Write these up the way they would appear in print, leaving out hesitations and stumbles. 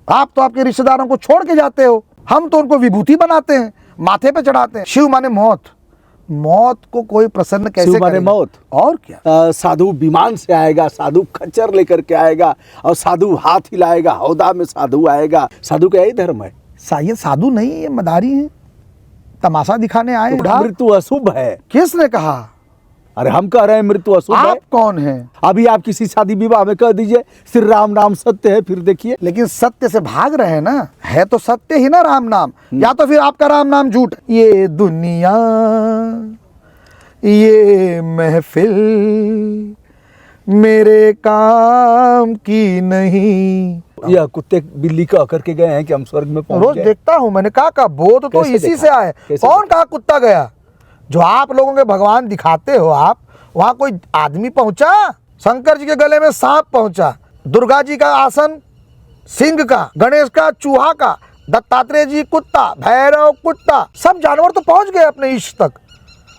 आप तो आपके रिश्तेदारों को छोड़ के जाते हो, हम तो उनको विभूति बनाते हैं, माथे पे चढ़ाते हैं। शिव माने मौत, मौत को कोई प्रसन्न कैसे शिव माने करेगा? मौत। और क्या? साधु विमान से आएगा, साधु खच्चर लेकर के आएगा, और साधु हाथ हिलाएगा, हौदा में साधु आएगा। साधु का यही धर्म है। ये साधु नहीं, ये मदारी है, तमाशा दिखाने आए हैं। मृत्यु अशुभ है। किसने कहा? अरे हम कह रहे हैं मृत्यु अशुभ है। आप कौन हैं? अभी आप किसी शादी विवाह में कह दीजिए श्री राम नाम सत्य है, फिर देखिए। लेकिन सत्य से भाग रहे हैं ना, है तो सत्य ही ना राम नाम, या तो फिर आपका राम नाम झूठ। ये दुनिया, ये महफिल मेरे काम की नहीं। यह कुत्ते बिल्ली कह करके गए हैं कि हम स्वर्ग में पहुंच रोज गए। देखता हूँ, मैंने कहा बोध तो कैसे इसी देखा? से आए। कैसे कौन कहा कुत्ता गया? जो आप लोगों के भगवान दिखाते हो आप, वहां कोई आदमी पहुंचा? शंकर जी के गले में सांप पहुंचा, दुर्गा जी का आसन सिंह का, गणेश का चूहा का, दत्तात्रेय जी कुत्ता, भैरव कुत्ता, सब जानवर तो पहुंच गए अपने इष्ट तक।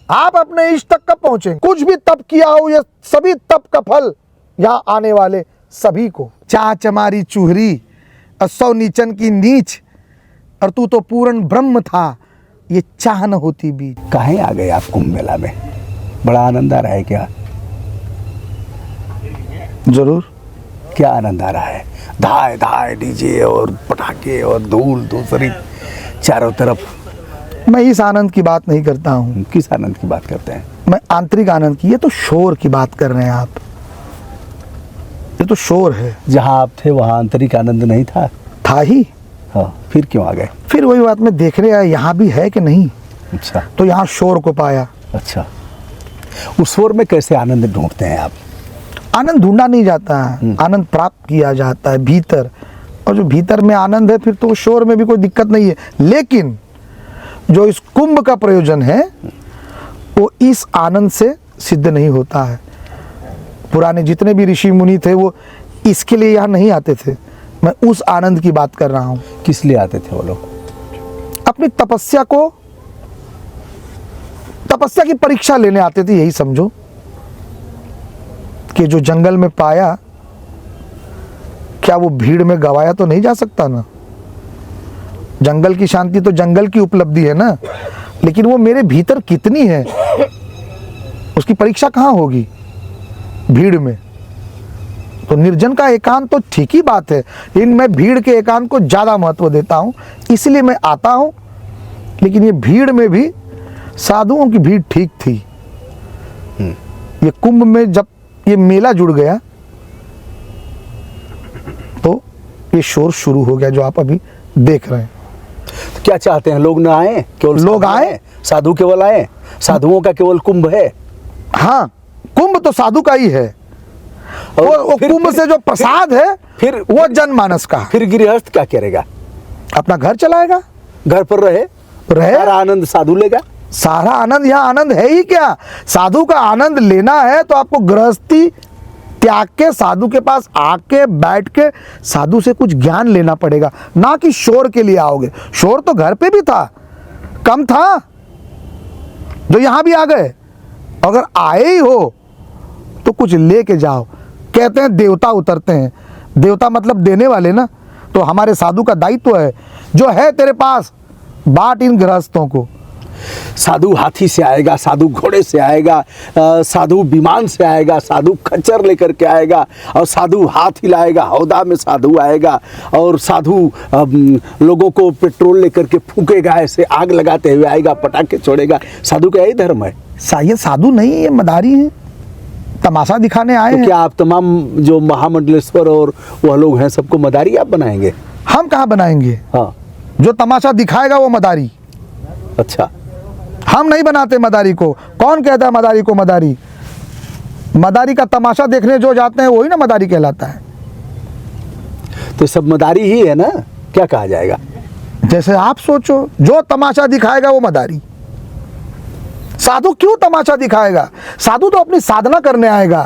आप अपने इष्ट तक कब पहुंचे? कुछ भी तप किया हो, ये सभी तप का फल यहाँ आने वाले सभी को। चाच हमारी चूहरी और सौ नीचन की नीच, और तू तो पूर्ण ब्रह्म था, ये चाह न होती बीच। कहीं आ गए आप कुंभ मेला में? बड़ा आनंद आ रहा है क्या? जरूर। क्या आनंद आ रहा है? धाए धाए डीजे और पटाखे और धूल दूसरी चारों तरफ। मैं इस आनंद की बात नहीं करता हूँ। किस आनंद की बात करते हैं? मैं आंतरिक आनंद की, ये तो शोर की बात कर रहे हैं आप, ये तो शोर है। जहाँ आप थे वहाँ आंतरिक आनंद नहीं था? था ही। हाँ, फिर क्यों आ गए? फिर वही बात में देखने आया, यहाँ भी है कि नहीं। अच्छा, तो यहाँ शोर को पाया। अच्छा। उस शोर में कैसे आनंद ढूंढते हैं आप? आनंद ढूंढा नहीं जाता है, आनंद प्राप्त किया जाता है भीतर। और जो भीतर में आनंद है, फिर तो शोर में भी कोई दिक्कत नहीं है। लेकिन जो इस कुंभ का प्रयोजन है, वो इस आनंद से सिद्ध नहीं होता है। पुराने जितने भी ऋषि मुनि थे, वो इसके लिए यहाँ नहीं आते थे। मैं उस आनंद की बात कर रहा हूँ। किस लिए आते थे वो लोग? अपनी तपस्या की परीक्षा लेने आते थे, यही समझो। कि जो जंगल में पाया, क्या वो भीड़ में गवाया तो नहीं जा सकता ना। जंगल की शांति तो जंगल की उपलब्धि है ना, लेकिन वो मेरे भीतर कितनी है, उसकी परीक्षा कहाँ होगी? भीड़ में। तो निर्जन का एकांत तो ठीक ही बात है, लेकिन मैं भीड़ के एकांत को ज्यादा महत्व देता हूँ, इसलिए मैं आता हूँ। लेकिन ये भीड़ में भी साधुओं की भीड़ ठीक थी। ये कुंभ में जब ये मेला जुड़ गया, तो ये शोर शुरू हो गया जो आप अभी देख रहे हैं। तो क्या चाहते हैं लोग? ना आए? केवल लोग आए, साधु केवल आए? साधुओं का केवल कुंभ है? हाँ, कुंभ तो साधु का ही है। वो कुंभ से जो प्रसाद है, फिर वो जनमानस का। फिर गृहस्थ क्या करेगा? अपना घर चलाएगा, घर पर रहे, सारा आनंद साधु लेगा। सारा आनंद, यहाँ आनंद है ही क्या? साधु का आनंद लेना है तो आपको गृहस्थी त्याग के साधु के पास आके बैठ के साधु से कुछ ज्ञान लेना पड़ेगा, ना कि शोर के लिए आओगे। शोर तो घर पे भी था, कम था, जो यहाँ भी आ गए। अगर आए ही हो तो कुछ लेके जाओ। कहते हैं देवता उतरते हैं, देवता मतलब देने वाले ना। तो हमारे साधु का दायित्व है, जो है तेरे पास बांट इन गृहस्थों को। साधु हाथी से आएगा, साधु घोड़े से आएगा, साधु विमान से आएगा, साधु खच्चर लेकर के आएगा, और साधु हाथ हिलाएगा, हौदा में साधु आएगा, और साधु लोगों को पेट्रोल लेकर के फूकेगा, ऐसे आग लगाते हुए आएगा, पटाखे छोड़ेगा। साधु का यही धर्म है। ये साधु नहीं, ये मदारी है, तमाशा दिखाने आए हैं। क्या आप तमाम जो महामंडलेश्वर और वह लोग हैं सबको मदारी आप बनाएंगे? हम कहाँ बनाएंगे? हाँ, जो तमाशा दिखाएगा वो मदारी। अच्छा, हम नहीं बनाते मदारी को। कौन कहता है मदारी को मदारी? मदारी का तमाशा देखने जो जाते हैं वही ना मदारी कहलाता है। तो सब मदारी ही है ना, क्या कहा जाएगा? जैसे आप सोचो, जो तमाशा दिखाएगा वो मदारी। साधु क्यों तमाशा दिखाएगा? साधु तो अपनी साधना करने आएगा।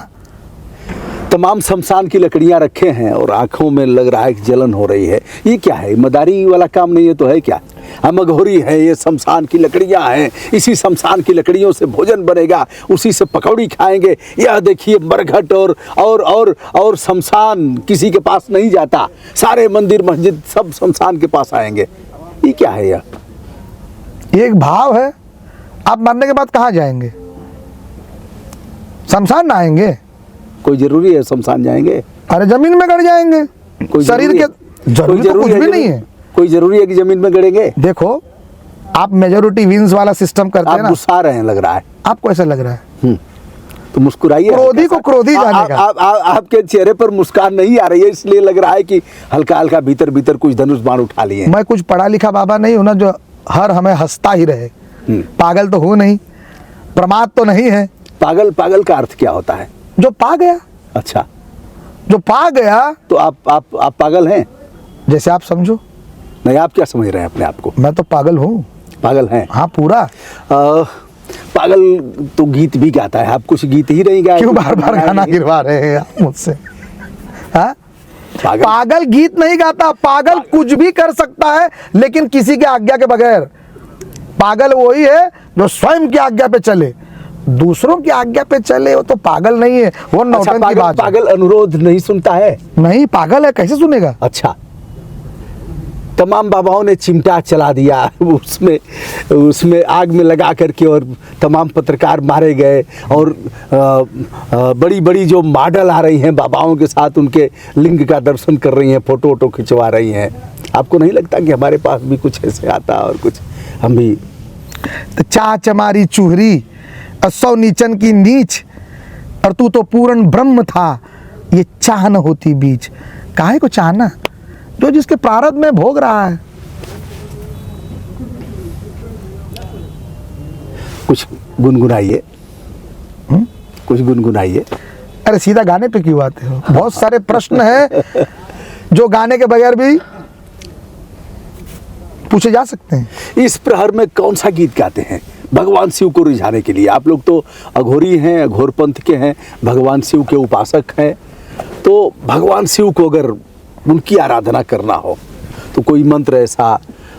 तमाम शमशान की लकड़ियां रखे हैं और आंखों में लग रहा है कि जलन हो रही है। ये क्या है? मदारी वाला काम नहीं है तो है क्या? हम अघोरी हैं, ये शमशान की लकड़ियां हैं, इसी शमशान की लकड़ियों से भोजन बनेगा, उसी से पकौड़ी खाएंगे। यह देखिए मरघट और शमशान किसी के पास नहीं जाता, सारे मंदिर मस्जिद सब शमशान के पास आएंगे। ये क्या है यह? ये एक भाव है। आप मरने के बाद कहाँ जाएंगे? शमशान ना आएंगे? कोई जरूरी है शमशान जाएंगे? अरे जमीन में गड़ जाएंगे। कोई शरीर जरूरी के है? जरूरी तो कुछ भी नहीं है। कोई जरूरी है कि जमीन में गड़ेंगे? देखो, आप मेजोरिटी विंस वाला सिस्टम करते हैं आप ना। गुस्सा रहे हैं लग रहा है। आपको ऐसा लग रहा है? तो मुस्कुराइए। क्रोधी को क्रोधी जानेगा। आपके चेहरे पर मुस्कान नहीं आ रही है, इसलिए लग रहा है कि हल्का हल्का भीतर भीतर कुछ धनुष बाण उठा लिए। मैं कुछ पढ़ा लिखा बाबा नहीं हूं ना जो हर हमें हंसता ही रहे। पागल तो हूं नहीं, प्रमाद तो नहीं है। पागल का अर्थ क्या होता है? जो पा गया। अच्छा, जो पा गया। तो आप पागल हैं? जैसे आप समझो। नहीं, आप क्या समझ रहे हैं अपने आप को? मैं तो पागल हूँ। पागल हैं? हाँ, पूरा। पागल तो गीत भी गाता है, आप कुछ गीत ही नहीं गाए? क्यों बार बार गाना गिरवा रहे हैं आप मुझसे? हाँ? पागल गीत नहीं गाता। पागल कुछ भी कर सकता है, लेकिन किसी के आज्ञा के बगैर। पागल वही है जो स्वयं की आज्ञा पे चले, दूसरों की आज्ञा पे चले, वो तो पागल नहीं है, वो नौटंकी की बात है। पागल अनुरोध नहीं सुनता है? नहीं, पागल है, कैसे सुनेगा? अच्छा, तमाम बाबाओं ने चिमटा चला दिया, उसमें आग में लगा करके, और तमाम पत्रकार मारे गए, और बड़ी बड़ी जो मॉडल आ रही हैं बाबाओं के साथ, उनके लिंग का दर्शन कर रही हैं, फोटो वोटो खिंचवा रही हैं। आपको नहीं लगता कि हमारे पास भी कुछ ऐसे आता और कुछ हम भी? तो चाच हमारी चूहरी और 100 नीचन की नीच, और तू तो पूर्ण ब्रह्म था, ये चाह न होती बीच। काहे को चाहना? जो जिसके प्रारब्ध में भोग रहा है। कुछ गुनगुनाइए, कुछ गुनगुनाइए। अरे सीधा गाने पे क्यों आते हो? बहुत सारे प्रश्न हैं जो गाने के बगैर भी पूछे जा सकते हैं। इस प्रहर में कौन सा गीत गाते हैं भगवान शिव को रिझाने के लिए? आप लोग तो अघोरी हैं, अघोर पंथ के हैं, भगवान शिव के उपासक हैं। तो भगवान शिव को अगर उनकी आराधना करना हो तो कोई मंत्र ऐसा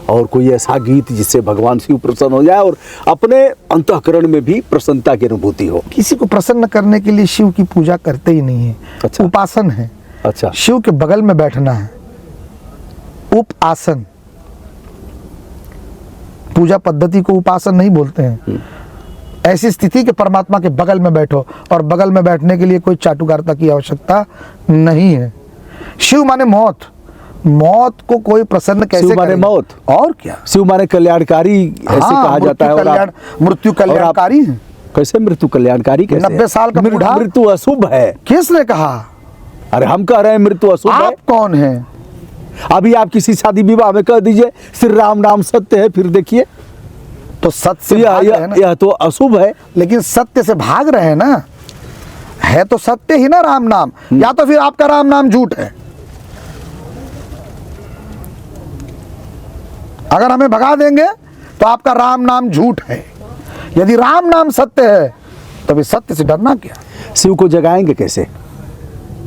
और कोई ऐसा गीत जिससे भगवान शिव प्रसन्न हो जाए और अपने अंतःकरण में भी प्रसन्नता की अनुभूति हो। किसी को प्रसन्न करने के लिए शिव की पूजा करते ही नहीं है। अच्छा। उपासन है। अच्छा, शिव के बगल में बैठना है, उपासन। पूजा पद्धति को उपासन नहीं बोलते हैं। ऐसी स्थिति के परमात्मा के बगल में बैठो, और बगल में बैठने के लिए कोई चाटुकारिता की आवश्यकता नहीं है। शिव माने मौत। मौत को कोई प्रसन्न कैसे शिव माने करेगा? मौत? और क्या? शिव माने कल्याणकारी ऐसे कहा जाता है। मृत्यु कल्याणकारी है। कैसे मृत्यु कल्याणकारी? कैसे? 90 साल का बूढ़ा। मृत्यु अशुभ है। किसने कहा? अरे हम कह रहे हैं मृत्यु अशुभ है। आप कौन हैं? अभी आप किसी शादी विवाह में कह दीजिए श्री राम नाम सत्य है, फिर देखिए तो सत्य से भाग रहे हैं ना। यह तो अशुभ है। लेकिन सत्य से भाग रहे हैं ना। है तो सत्य ही ना राम नाम, या तो फिर आपका राम नाम झूठ है। अगर हमें भगा देंगे तो आपका राम नाम झूठ है। यदि राम नाम सत्य है तो फिर सत्य से डरना क्या? शिव को जगाएंगे कैसे?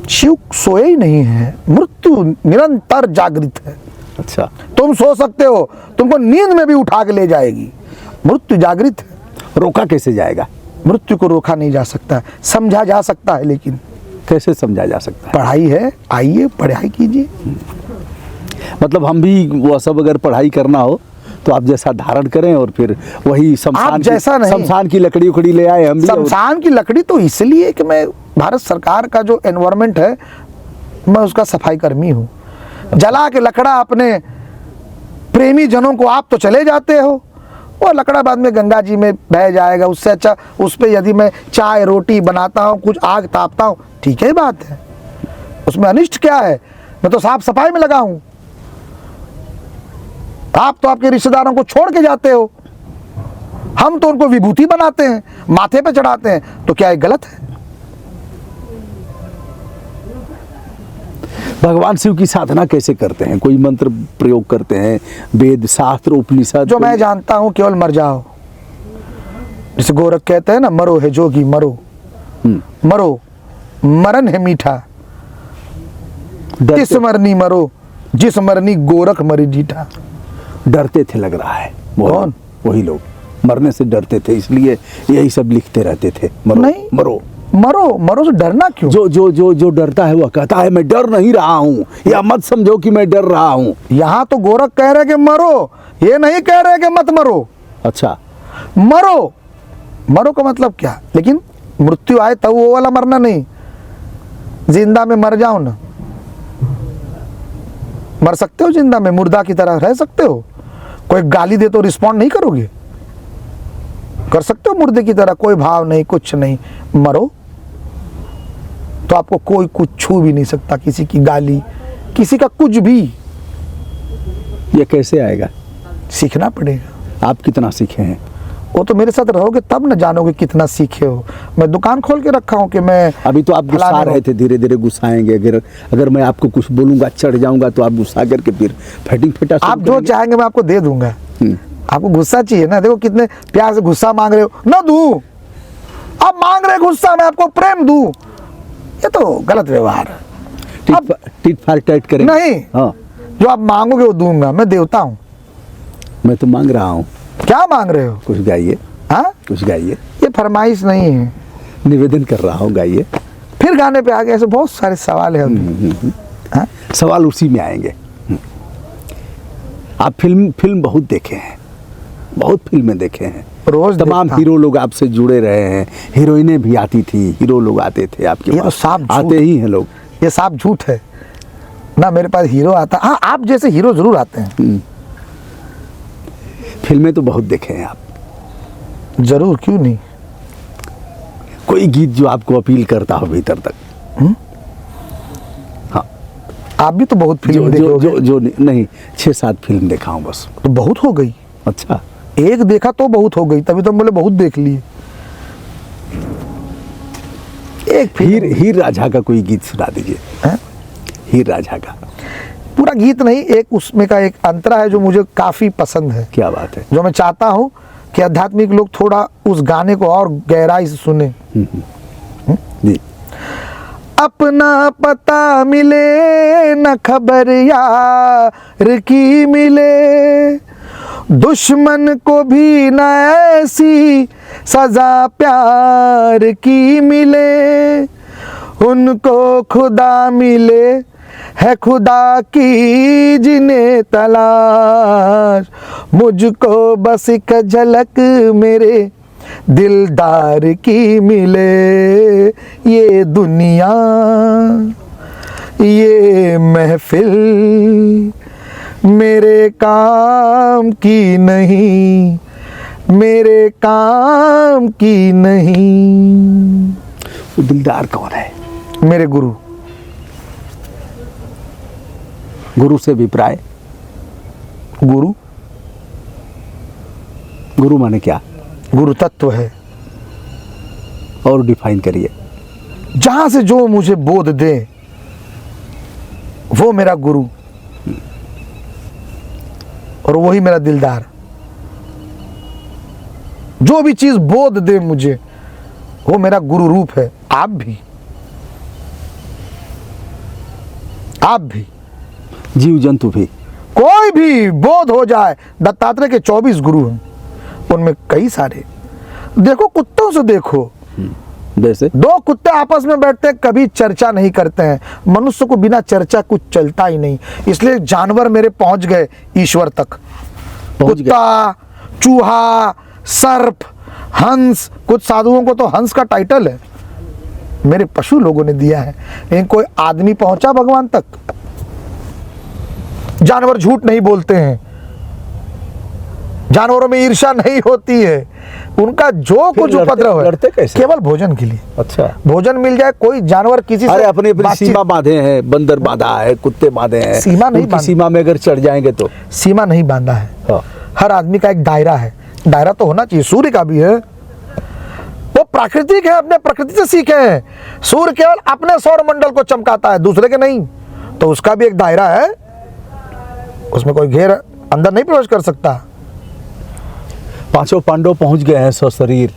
शिव सोए ही नहीं है, मृत्यु निरंतर जागृत है। अच्छा, तुम सो सकते हो, तुमको नींद में भी उठा के ले जाएगी। मृत्यु जागृत है। रोका कैसे जाएगा? मृत्यु को रोका नहीं जा सकता, समझा जा सकता है। लेकिन कैसे समझा जा सकता है? पढ़ाई है, आइए पढ़ाई कीजिए। मतलब हम भी वो सब अगर पढ़ाई करना हो तो आप जैसा धारण करें और फिर वही आप जैसा नहीं। शमशान की लकड़ी उकड़ी ले आए हम भी। शमशान की लकड़ी तो इसलिए कि मैं भारत सरकार का जो एनवायरनमेंट है, मैं उसका सफाई कर्मी हूँ। जला के लकड़ा अपने प्रेमी जनों को आप तो चले जाते हो, वो लकड़ा बाद में गंगा जी में बह जाएगा। उससे अच्छा उस पर यदि मैं चाय रोटी बनाता हूँ, कुछ आग तापता हूँ, ठीक है बात है। उसमें अनिष्ट क्या है? मैं तो साफ सफाई में लगा हूँ। आप तो आपके रिश्तेदारों को छोड़ के जाते हो, हम तो उनको विभूति बनाते हैं, माथे पे चढ़ाते हैं। तो क्या ये गलत है? भगवान शिव की साधना कैसे करते हैं? कोई मंत्र प्रयोग करते हैं? वेद शास्त्र उपनिषद? जो मैं जानता हूं केवल मर जाओ। जैसे गोरख कहते हैं ना, मरो है जोगी मरो, मरो मरण है मीठा, तिस मरनी मरो, जिस मरनी गोरख मरी जीठा। डरते थे लग रहा है। कौन? वही लोग मरने से डरते थे, इसलिए यही सब लिखते रहते थे, मरो नहीं। मरो। मरो मरो से डरना क्यों? जो डरता है वह कहता है मैं डर नहीं रहा हूँ, या मत समझो कि मैं डर रहा हूँ। यहाँ तो गोरख कह रहे कि मरो, ये नहीं कह रहे कि मत मरो। अच्छा, मरो, मरो का मतलब क्या? लेकिन मृत्यु आए तब वो वाला मरना नहीं, जिंदा में मर जाओ ना। मर सकते हो जिंदा में, मुर्दा की तरह रह सकते हो। कोई गाली दे तो रिस्पॉन्ड नहीं करोगे? कर सकते हो मुर्दे की तरह, कोई भाव नहीं, कुछ नहीं। मरो तो आपको कोई कुछ छू भी नहीं सकता, किसी की गाली, किसी का कुछ भी। ये कैसे आएगा? सीखना पड़ेगा। आप कितना सीखे हैं? वो तो मेरे साथ रहोगे तब न जानोगे कितना सीखे हो। मैं दुकान खोल के रखा हूँ कि मैं अभी तो आप गुस्सा फलाने रहे थे, धीरे धीरे गुस्साएंगे। अगर मैं आपको कुछ बोलूंगा, चढ़ जाऊंगा, तो आप गुस्सा करके फिर फटिंग फटा आप जो चाहेंगे मैं आपको दे दूंगा। हम्म। आपको गुस्सा चाहिए ना, देखो कितने प्यार से गुस्सा मांग रहे हो, ना दूं। आप मांग रहे गुस्सा, मैं आपको प्रेम दूं, ये तो गलत व्यवहार है। टिट फार टाइट करेंगे? नहीं, हाँ, जो आप मांगोगे वो दूंगा। मैं देवता हूँ। मैं तो मांग रहा हूँ। क्या मांग रहे हो? कुछ गाइए। हाँ, कुछ गाइए। ये फरमाइश नहीं है, निवेदन कर रहा हूँ, गाइए। फिर गाने पे आ गए। ऐसे बहुत सारे सवाल है अभी। हाँ? सवाल उसी में आएंगे। आप फिल्म बहुत देखे हैं, बहुत फिल्में देखे हैं, रोज तमाम हीरो लोग आपसे जुड़े रहे हैं, हीरोइनें भी आती थी, हीरो लोग आते थे आपके ये तो पास। साफ झूठ आते ही हैं लोग। ये साफ झूठ है ना। मेरे पास हीरो आता, हाँ आप जैसे हीरो जरूर आते हैं। फिल्में तो बहुत देखे हैं आप। जरूर, क्यों नहीं। कोई गीत जो आपको अपील करता हो भीतर तक? हाँ, आप भी तो बहुत फिल्म देखे होगे। जो नहीं, 6-7 फिल्म देखा हूँ बस। तो बहुत हो गई। अच्छा, एक देखा तो बहुत हो गई, तभी तो हम बोले बहुत देख लिए। एक फिल्म, हीर राझा का कोई गीत सुना दीजिए। हैं? हीर राझा का पूरा गीत नहीं, एक उसमें का एक अंतरा है जो मुझे काफी पसंद है, क्या बात है। जो मैं चाहता हूँ कि आध्यात्मिक लोग थोड़ा उस गाने को और गहराई से सुने। जी। अपना पता मिले न खबर यार की मिले, दुश्मन को भी न ऐसी सजा प्यार की मिले, उनको खुदा मिले है खुदा की जिन्हें तलाश, मुझको बस एक झलक मेरे दिलदार की मिले। ये दुनिया, ये महफिल मेरे काम की नहीं, मेरे काम की नहीं। वो दिलदार कौन है? मेरे गुरु। गुरु से अभिप्राय? गुरु, गुरु माने क्या? गुरु तत्व है। और डिफाइन करिए। जहां से जो मुझे बोध दे वो मेरा गुरु, और वही मेरा दिलदार। जो भी चीज बोध दे मुझे वो मेरा गुरु रूप है। आप भी, आप भी, जीव जंतु भी, कोई भी बोध हो जाए। दत्तात्रेय के 24 गुरु हैं, उनमें कई सारे। देखो कुत्तों से देखो, जैसे 2 कुत्ते आपस में बैठते हैं, कभी चर्चा नहीं करते हैं। मनुष्य को बिना चर्चा कुछ चलता ही नहीं, इसलिए जानवर मेरे पहुंच गए ईश्वर तक। पहुंच गए। कुत्ता, चूहा, सर्प, हंस। कुछ साधुओं को तो हंस का टाइटल है, मेरे पशु लोगों ने दिया है। लेकिन कोई आदमी पहुंचा भगवान तक? जानवर झूठ नहीं बोलते हैं, जानवरों में ईर्ष्या नहीं होती है, उनका जो कुछ उपद्रव है लड़ते कैसे? केवल भोजन के लिए। अच्छा, भोजन मिल जाए, कोई जानवर किसी अरे से अपनी अपनी बातचीत- सीमा बांधे हैं, बंदर बांधा है, कुत्ते बांधे हैं। सीमा नहीं उनकी बांध- सीमा में अगर चढ़ जाएंगे तो सीमा नहीं बांधा है। हाँ। हर आदमी का एक दायरा है, दायरा तो होना चाहिए। सूर्य का भी है, वो प्राकृतिक है, अपने प्रकृति से सीखे हैं। सूर्य केवल अपने सौर मंडल को चमकाता है, दूसरे के नहीं। तो उसका भी एक दायरा है, उसमें कोई घेर अंदर नहीं प्रवेश कर सकता। 5 पांडव पहुंच गए हैं सशरीर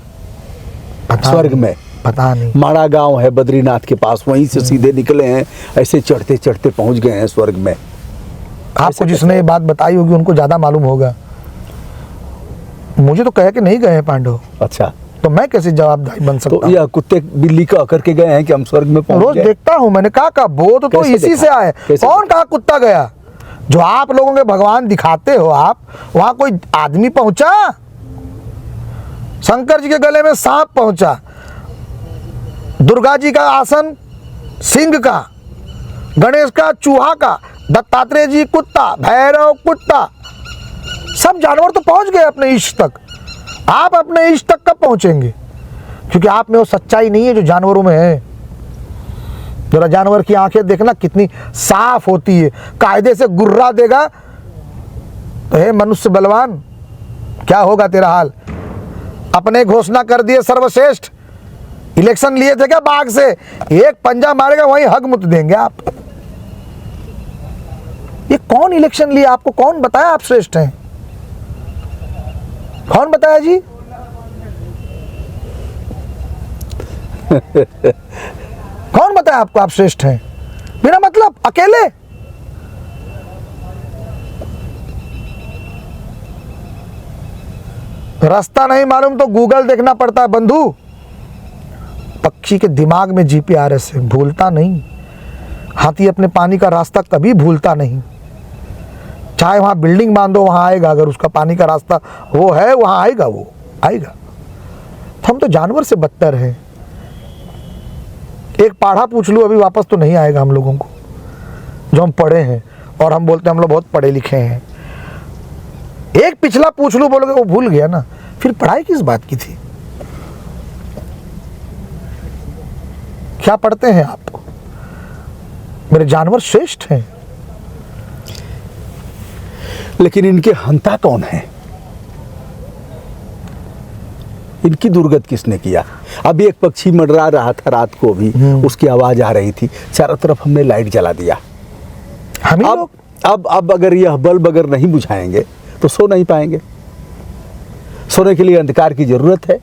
स्वर्ग में। पता नहीं, माड़ा गांव है बद्रीनाथ के पास, वहीं से सीधे निकले हैं, ऐसे चढ़ते चढ़ते पहुंच गए हैं स्वर्ग में। आपको जिसने ये बात बताई होगी उनको ज्यादा मालूम होगा। मुझे तो कहे कि नहीं गए हैं पांडव, अच्छा, तो मैं कैसे जवाबदारी बन सकता तो हूँ? यह कुत्ते बिल्ली का करके गए हैं कि हम स्वर्ग में पहुंच रोज गए? देखता हूँ, मैंने कहा बोध तो कैसे इसी देखा? से आए। कैसे कौन कहा कुत्ता गया? जो आप लोगों के भगवान दिखाते हो आप, वहां कोई आदमी पहुंचा? शंकर जी के गले में सांप पहुंचा, दुर्गा जी का आसन सिंह का, गणेश का चूहा का, दत्तात्रेय जी कुत्ता, भैरव कुत्ता, सब जानवर तो पहुंच गए अपने इष्ट तक। आप अपने इष्ट तक कब पहुंचेंगे? क्योंकि आप में वो सच्चाई नहीं है जो जानवरों में है। जरा जानवर की आंखें देखना कितनी साफ होती है, कायदे से गुर्रा देगा तो हे मनुष्य बलवान, क्या होगा तेरा हाल? अपने घोषणा कर दिए सर्वश्रेष्ठ, इलेक्शन लिए थे क्या बाघ से? एक पंजा मारेगा वहीं हग मुत देंगे आप। ये कौन इलेक्शन लिया? आपको कौन बताया आप श्रेष्ठ हैं? कौन बताया जी? कौन बताया आपको आप श्रेष्ठ हैं? बिना मतलब अकेले। रास्ता नहीं मालूम तो गूगल देखना पड़ता है बंधु। पक्षी के दिमाग में जीपीआरएस है, भूलता नहीं। हाथी अपने पानी का रास्ता कभी भूलता नहीं। चाहे वहां बिल्डिंग बांधो वहां आएगा, अगर उसका पानी का रास्ता वो है वहां आएगा, वो आएगा। तो हम तो जानवर से बदतर हैं। एक पाढ़ा पूछ लूँ अभी वापस तो नहीं आएगा हम लोगों को, जो हम पढ़े हैं, और हम बोलते हैं हम लोग बहुत पढ़े लिखे हैं। एक पिछला पूछ लूँ बोलोगे वो भूल गया ना, फिर पढ़ाई किस बात की थी? क्या पढ़ते हैं आप? मेरे जानवर श्रेष्ठ हैं। लेकिन इनके हंता कौन है? इनकी दुर्गत किसने किया? अभी एक पक्षी मंडरा रहा था रात को भी, उसकी आवाज आ रही थी, चारों तरफ हमने लाइट जला दिया। हम ही अब लोग अब अगर यह बल्ब अगर नहीं बुझाएंगे तो सो नहीं पाएंगे। सोने के लिए अंधकार की जरूरत है,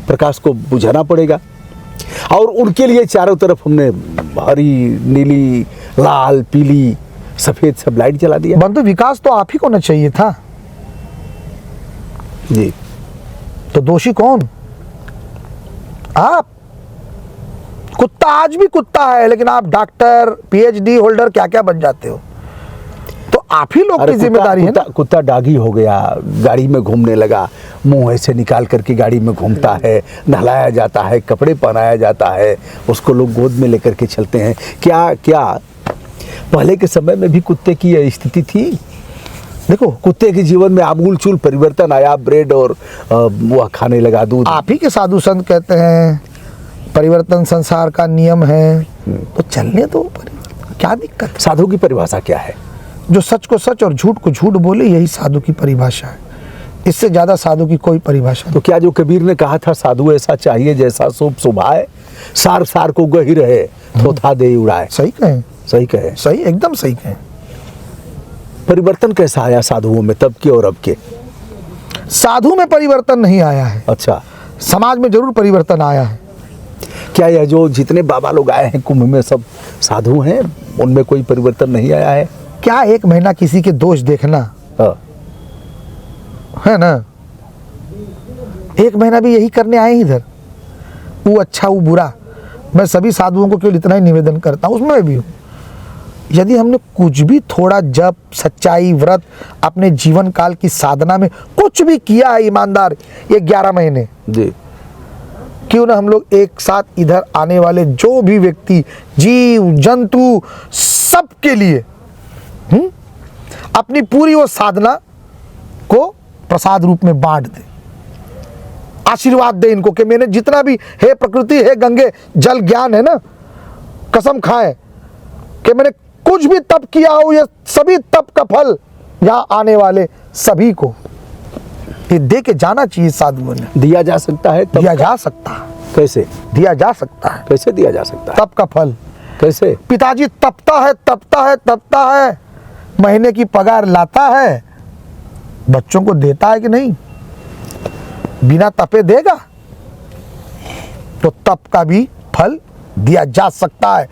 प्रकाश को बुझाना पड़ेगा। और उनके लिए चारों तरफ हमने हरी, नीली, लाल, पीली, सफेद सब लाइट जला दिया। बंधु विकास तो आप ही को ना चाहिए था जी, तो दोषी कौन? आप। कुत्ता आज भी कुत्ता है, लेकिन आप डॉक्टर, पीएचडी होल्डर क्या क्या बन जाते हो। तो आप ही लोग की जिम्मेदारी है ना। कुत्ता डागी हो गया, गाड़ी में घूमने लगा, मुंह ऐसे निकाल करके गाड़ी में घूमता है, नहलाया जाता है, कपड़े पहनाया जाता है, उसको लोग गोद में लेकर के चलते हैं। क्या क्या पहले के समय में भी कुत्ते की यह स्थिति थी? देखो, कुत्ते के जीवन में आमूलचूल परिवर्तन आया, ब्रेड और वह खाने लगा दूध। आप ही के साधु संत कहते हैं परिवर्तन संसार का नियम है, तो चलने दो, क्या दिक्कत? साधु की परिभाषा क्या है? जो सच को सच और झूठ को झूठ बोले, यही साधु की परिभाषा है। इससे ज्यादा साधु की कोई परिभाषा नहीं। तो क्या जो कबीर ने कहा था, साधु ऐसा चाहिए जैसा शुभ शुभाए, सार सार को गही रहे, थोथा दे उड़ाए। सही कहें, सही कहे, सही, एकदम सही कहें। परिवर्तन कैसा आया साधुओं में तब के और अब के? साधु में परिवर्तन नहीं आया है, अच्छा, समाज में जरूर परिवर्तन आया है। क्या यह जो जितने बाबा लोग आए हैं कुंभ में सब साधु हैं, उनमें कोई परिवर्तन नहीं आया है? क्या एक महीना किसी के दोष देखना हाँ। है ना? एक महीना भी यही करने आए हैं इधर, वो अच्छा वो बुरा। मैं सभी साधुओं को केवल इतना ही निवेदन करता हूँ, उसमें भी हूँ, यदि हमने कुछ भी थोड़ा जप, सच्चाई, व्रत, अपने जीवन काल की साधना में कुछ भी किया है ईमानदार, ये 11 महीने जी, क्यों ना हम लोग एक साथ इधर आने वाले जो भी व्यक्ति, जीव जंतु, सबके लिए अपनी पूरी वो साधना को प्रसाद रूप में बांट दे, आशीर्वाद दे इनको कि मैंने जितना भी, हे प्रकृति, हे गंगे, जल ज्ञान है ना, कसम खाए कि मैंने कुछ भी तप किया हो, ये सभी तप का फल यहाँ आने वाले सभी को ये दे के जाना चाहिए। साधुओं ने दिया जा सकता है, दिया जा सकता है। कैसे दिया जा सकता है? कैसे दिया जा सकता है? तप का फल कैसे? पिताजी तपता है, तपता है, तपता है, महीने की पगार लाता है, बच्चों को देता है कि नहीं? बिना तपे देगा? तो तप का भी फल दिया जा सकता है।